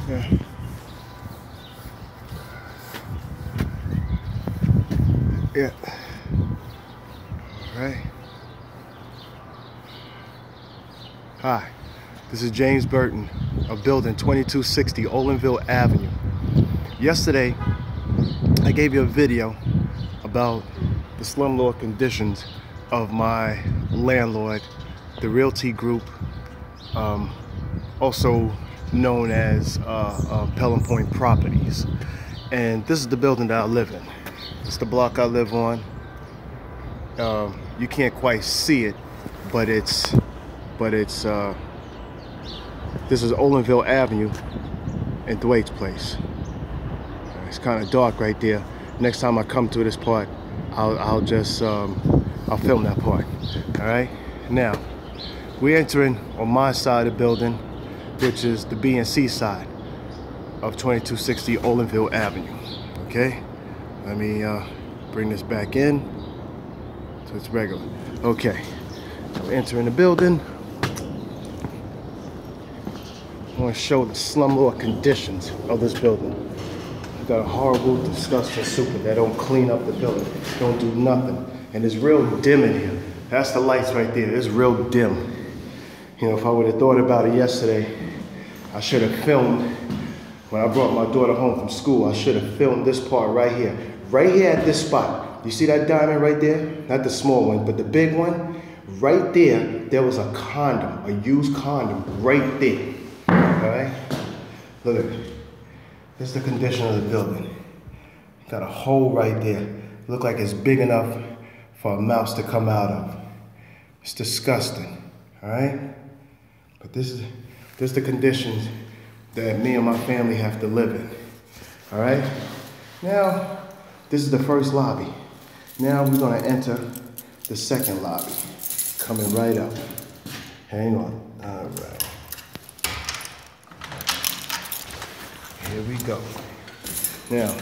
Yeah. Yeah. All right. Hi, this is James Burton of building 2260 Olinville Avenue. Yesterday, I gave you a video about the slumlord conditions of my landlord, the Realty Group, also known as Pelham Point Properties. And this is the building that I live in. It's the block I live on. You can't quite see it, but this is Olinville Avenue and Dwight's place. It's kind of dark right there. Next time I come to this part, I'll film that part. All right. Now we're entering on my side of the building, which is the B and C side of 2260 Olinville Avenue. Okay. Let me bring this back in so it's regular. Okay. We're entering the building. I want to show the slumlord conditions of this building. We've got a horrible, disgusting super that don't clean up the building, don't do nothing. And it's real dim in here. That's the lights right there. It's real dim. You know, if I would have thought about it yesterday, I should have filmed, when I brought my daughter home from school, I should have filmed this part right here. Right here at this spot. You see that diamond right there? Not the small one, but the big one. Right there was a condom, a used condom right there. All right? Look at it. This is the condition of the building. Got a hole right there. Look like it's big enough for a mouse to come out of. It's disgusting. All right? But this is the conditions that me and my family have to live in. All right? Now, this is the first lobby. Now we're gonna enter the second lobby. Coming right up. Hang on. All right. Here we go. Now,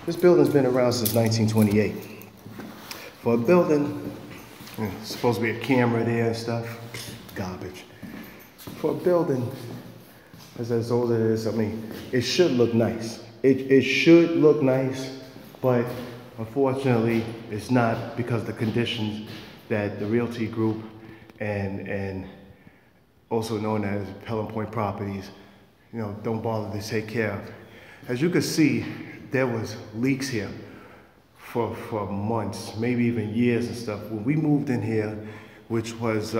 this building's been around since 1928. For a building, it's supposed to be a camera there and stuff, garbage. For a building that's as old as it is, I mean, it should look nice. It should look nice, but unfortunately, it's not, because the conditions that the Realty Group and also known as Pelham Point Properties, you know, don't bother to take care of. As you can see, there was leaks here for months, maybe even years and stuff. When we moved in here, which was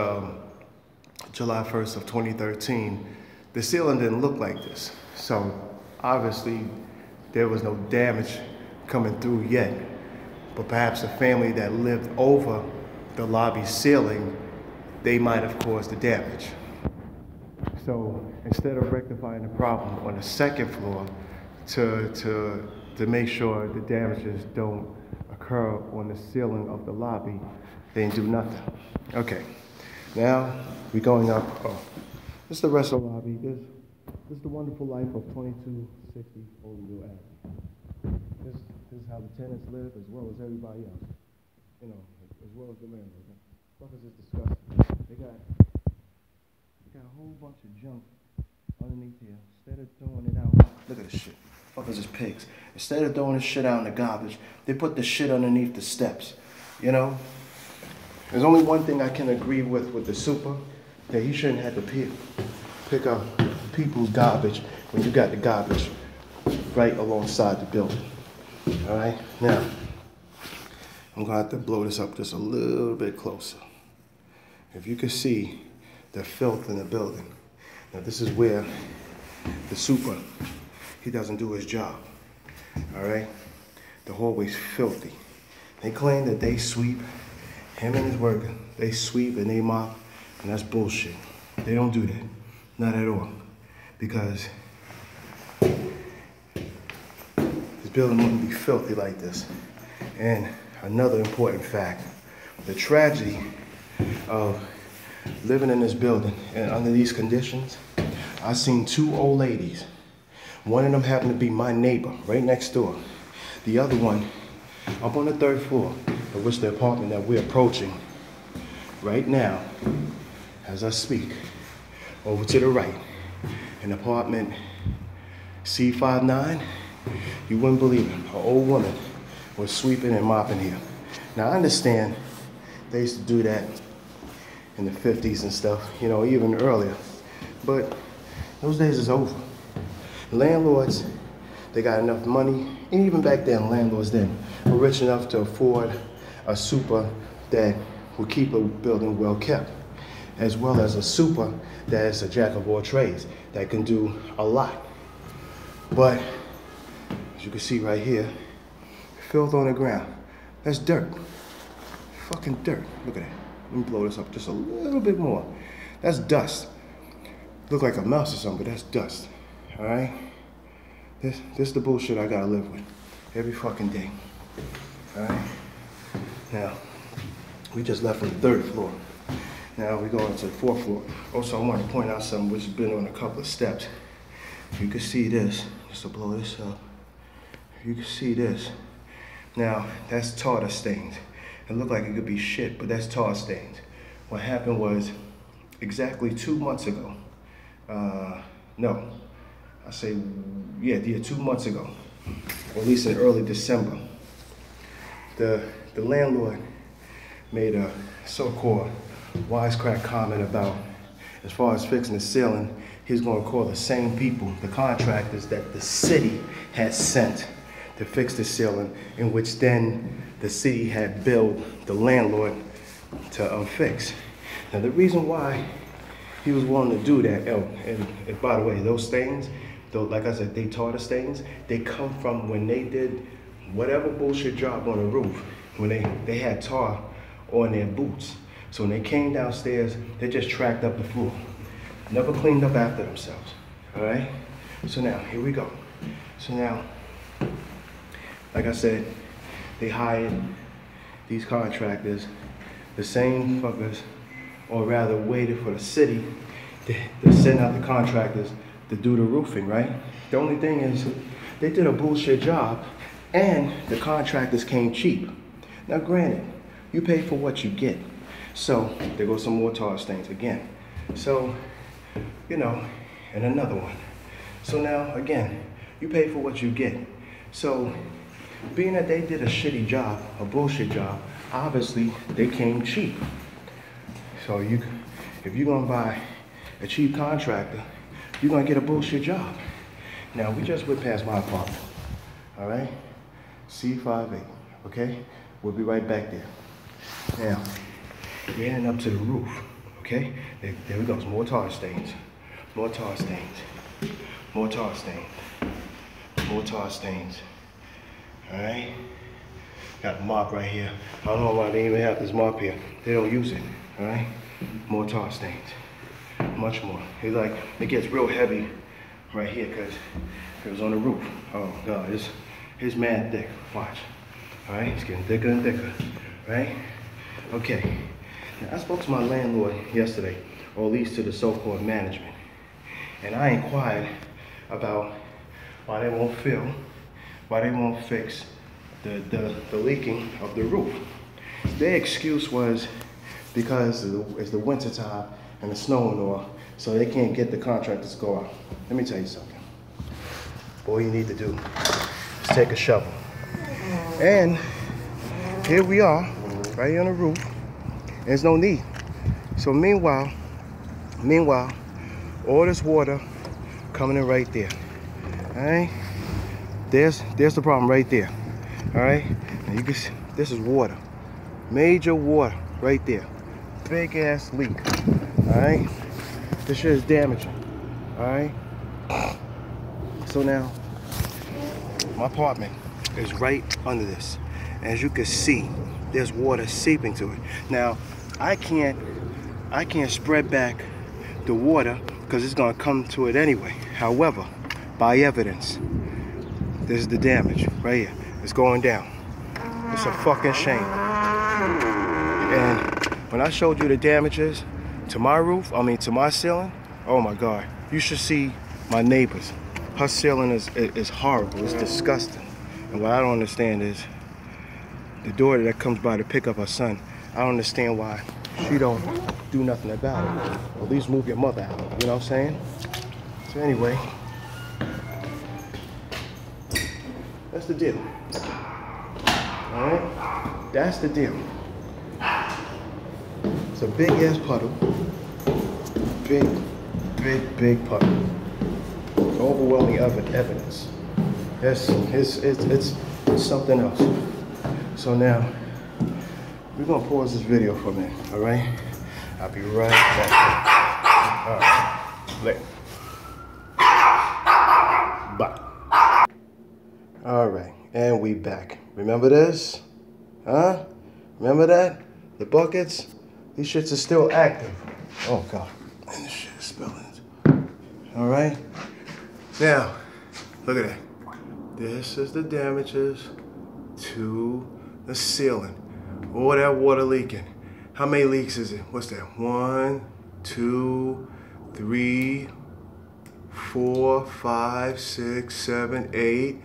July 1st of 2013, the ceiling didn't look like this. So obviously there was no damage coming through yet, but perhaps the family that lived over the lobby ceiling, they might have caused the damage. So instead of rectifying the problem on the second floor to make sure the damages don't occur on the ceiling of the lobby, they didn't do nothing. Okay, now we're going up. Oh, this is the rest of the lobby. This is the wonderful life of 2260 Olinville Avenue. This is how the tenants live, as well as everybody else. You know, as well as the landlord. Fuckers is disgusting. They got a whole bunch of junk underneath here. Instead of throwing it out, look at this shit. Fuckers is pigs. Instead of throwing this shit out in the garbage, they put the shit underneath the steps. You know? There's only one thing I can agree with the super, that he shouldn't have to pick up people's garbage when you got the garbage right alongside the building. All right? Now, I'm gonna have to blow this up just a little bit closer. If you can see the filth in the building. Now this is where the super, he doesn't do his job. All right? The hallway's filthy. They claim that they sweep, him and his worker, they sweep and they mop, and that's bullshit. They don't do that, not at all. Because this building wouldn't be filthy like this. And another important fact, the tragedy of living in this building and under these conditions, I seen two old ladies. One of them happened to be my neighbor right next door. The other one up on the third floor, of which the apartment that we're approaching right now, as I speak, over to the right. in apartment C59, you wouldn't believe it. An old woman was sweeping and mopping here. Now I understand they used to do that in the 50s and stuff, you know, even earlier. But those days is over. Landlords, they got enough money, and even back then, landlords then were rich enough to afford a super that would keep a building well kept, as well as a super that is a jack of all trades, that can do a lot. But, as you can see right here, filth on the ground. That's dirt. Fucking dirt. Look at that. Let me blow this up just a little bit more. That's dust. Look like a mouse or something, but that's dust. Alright? This is the bullshit I gotta live with every fucking day. Alright? Now, we just left from the 3rd floor. Now we're going to the 4th floor. Also, I want to point out something which has been on a couple of steps. You can see this, just to blow this up. You can see this. Now, that's tartar stains. It looked like it could be shit, but that's tar stains. What happened was, exactly 2 months ago, 2 months ago, or at least in early December, the landlord made a so-called wisecrack comment about, as far as fixing the ceiling, he's going to call the same people, the contractors that the city had sent to fix the ceiling, in which then the city had billed the landlord to fix. Now the reason why he was willing to do that, and by the way, those stains, though, like I said, they tartar stains, they come from when they did whatever bullshit job on the roof, when they had tar on their boots. So when they came downstairs, they just tracked up the floor. Never cleaned up after themselves, all right? So now, here we go. So now, like I said, they hired these contractors, the same fuckers, or rather waited for the city to send out the contractors to do the roofing, right? The only thing is, they did a bullshit job, and the contractors came cheap. Now granted, you pay for what you get. So, there goes some more tar stains again. So, you know, and another one. So now, again, you pay for what you get. So, being that they did a shitty job, a bullshit job, obviously they came cheap. So if you're gonna buy a cheap contractor, you're gonna get a bullshit job. Now, we just went past my apartment, all right? C58, okay? We'll be right back there. Now, we're heading up to the roof, okay? There we go, some more tar stains. More tar stains. More tar stains. More tar stains. All right? Got a mop right here. I don't know why they even have this mop here. They don't use it, all right? More tar stains. Much more. It's like, it gets real heavy right here because it was on the roof. Oh God, it's mad thick. Watch. All right, it's getting thicker and thicker, right? Okay. Now, I spoke to my landlord yesterday, or at least to the so-called management, and I inquired about why they won't fill, why they won't fix the leaking of the roof. Their excuse was because it's the winter time and it's snowing all, so they can't get the contractors to go out. Let me tell you something. All you need to do is take a shovel. And here we are, right here on the roof. There's no need. So meanwhile, all this water coming in right there. All right? There's the problem right there. All right? And you can see, this is water. Major water right there. Big ass leak. All right? This shit is damaging. All right? So now, my apartment is right under this. As you can see, there's water seeping to it. Now, I can't spread back the water because it's gonna come to it anyway. However, by evidence, this is the damage right here. It's going down. It's a fucking shame. And when I showed you the damages to my roof, to my ceiling, oh my God, you should see my neighbors. Her ceiling is horrible, it's disgusting. And what I don't understand is, the daughter that comes by to pick up her son, I don't understand why she don't do nothing about it. Or at least move your mother out, you know what I'm saying? So anyway, that's the deal. All right, that's the deal. It's a big ass puddle. Big puddle. Overwhelming evidence. It's something else. So now, we're gonna pause this video for a minute, all right? I'll be right back. All right, later. Bye. All right, and we back. Remember this? Huh? Remember that? The buckets? These shits are still active. Oh God, and this shit is spilling. All right? Now, look at that. This is the damages to the ceiling. All that water leaking. How many leaks is it? What's that? 1, 2, 3, 4, 5, 6, 7, 8.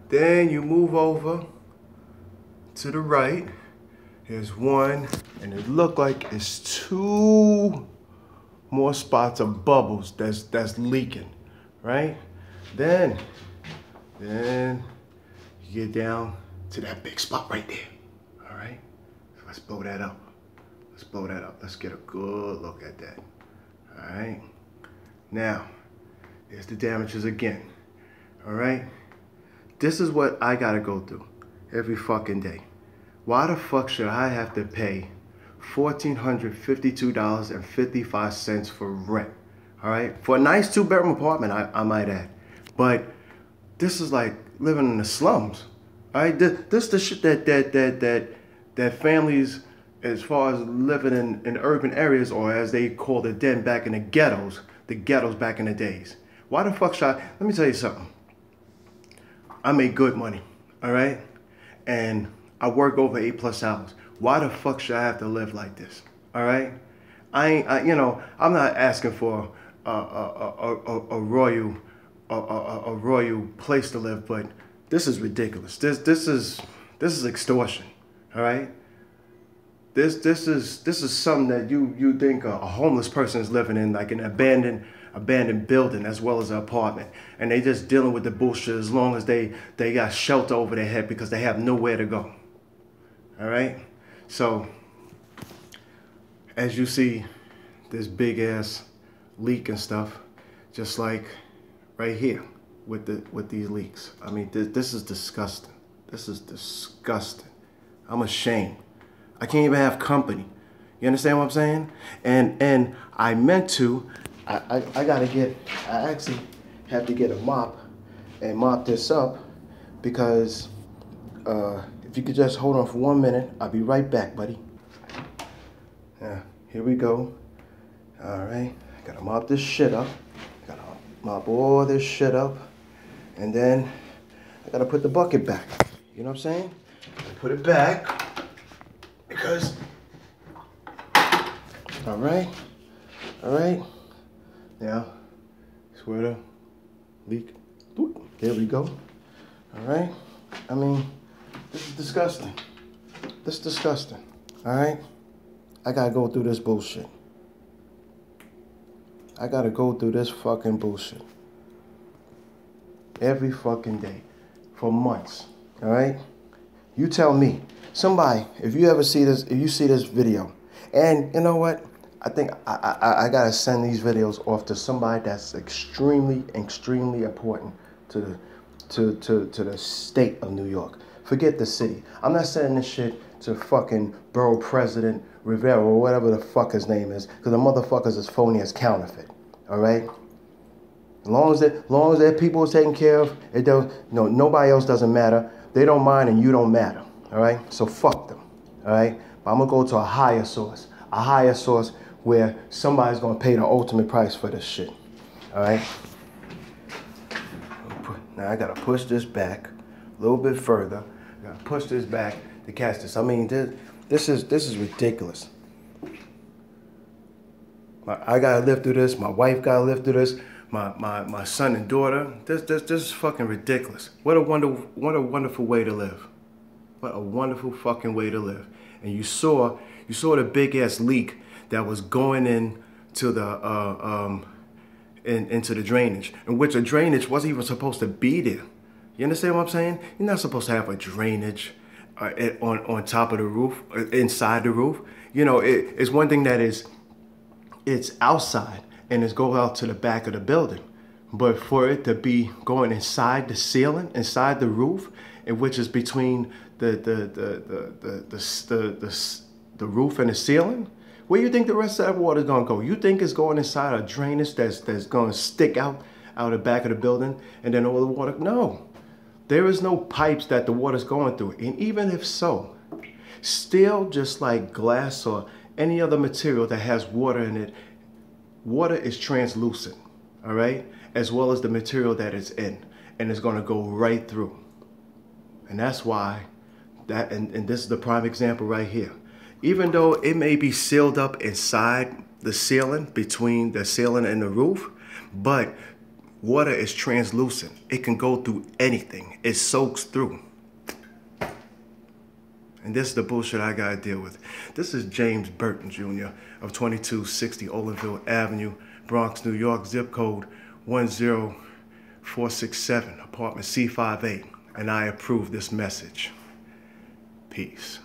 Then you move over to the right. Here's 1, and it look like it's 2 more spots of bubbles that's leaking, right? Then you get down to that big spot right there. All right, so let's blow that up. Let's blow that up. Let's get a good look at that. All right. Now, there's the damages again. All right. This is what I gotta go through every fucking day. Why the fuck should I have to pay $1,452.55 for rent? All right, for a nice 2-bedroom apartment, I might add. But this is like living in the slums. All right, this is the shit that families, as far as living in urban areas, or as they called it then back in the ghettos back in the days. Why the fuck should I? Let me tell you something. I make good money, all right, and I work over 8+ hours. Why the fuck should I have to live like this? All right, I'm not asking for a royal place to live, but this is ridiculous. This is extortion. All right, this is something that you think a homeless person is living in, like an abandoned building as well as an apartment, and they just dealing with the bullshit as long as they got shelter over their head because they have nowhere to go. All right, so as you see this big ass leak and stuff, just like right here with these leaks. I mean, this is disgusting. This is disgusting. I'm ashamed. I can't even have company. You understand what I'm saying? And I meant to. I actually have to get a mop and mop this up because if you could just hold on for 1 minute, I'll be right back, buddy. Yeah, here we go. All right, gotta mop this shit up. Gotta mop all this shit up, and then I gotta put the bucket back. You know what I'm saying? I put it back because. All right. Now, it's where the leak. There we go. All right. I mean, this is disgusting. This is disgusting. All right. I gotta go through this bullshit. I gotta go through this fucking bullshit every fucking day for months. All right. You tell me, somebody, if you see this video, and you know what? I think I gotta send these videos off to somebody that's extremely important to the state of New York. Forget the city. I'm not sending this shit to fucking Borough President Rivera or whatever the fuck his name is, because the motherfuckers is phony as counterfeit. All right. As long as their people is taken care of, it don't. No, nobody else doesn't matter. They don't mind, and you don't matter. All right. So fuck them. All right. But I'm gonna go to a higher source. A higher source where somebody's gonna pay the ultimate price for this shit. All right. Now I gotta push this back a little bit further. I gotta push this back to catch this. I mean, this is ridiculous. I gotta live through this. My wife gotta live through this. My son and daughter. This is fucking ridiculous. What a wonderful way to live. What a wonderful fucking way to live. And you saw the big ass leak that was going in to the into the drainage, in which a drainage wasn't even supposed to be there. You understand what I'm saying? You're not supposed to have a drainage on top of the roof, inside the roof. You know, it's one thing that it's outside and it's going out to the back of the building. But for it to be going inside the ceiling, inside the roof, and which is between the roof and the ceiling, where you think the rest of that water is gonna go? You think it's going inside a drainage that's gonna stick out the back of the building and then all the water? No, there is no pipes that the water's going through. And even if so, still, just like glass or any other material that has water in it, water is translucent, all right? As well as the material that it's in, and it's gonna go right through. And that's why and this is the prime example right here. Even though it may be sealed up inside the ceiling, between the ceiling and the roof, but water is translucent. It can go through anything. It soaks through. And this is the bullshit I gotta deal with. This is James Burton, Jr. of 2260 Olinville Avenue, Bronx, New York, zip code 10467, apartment C58. And I approve this message. Peace.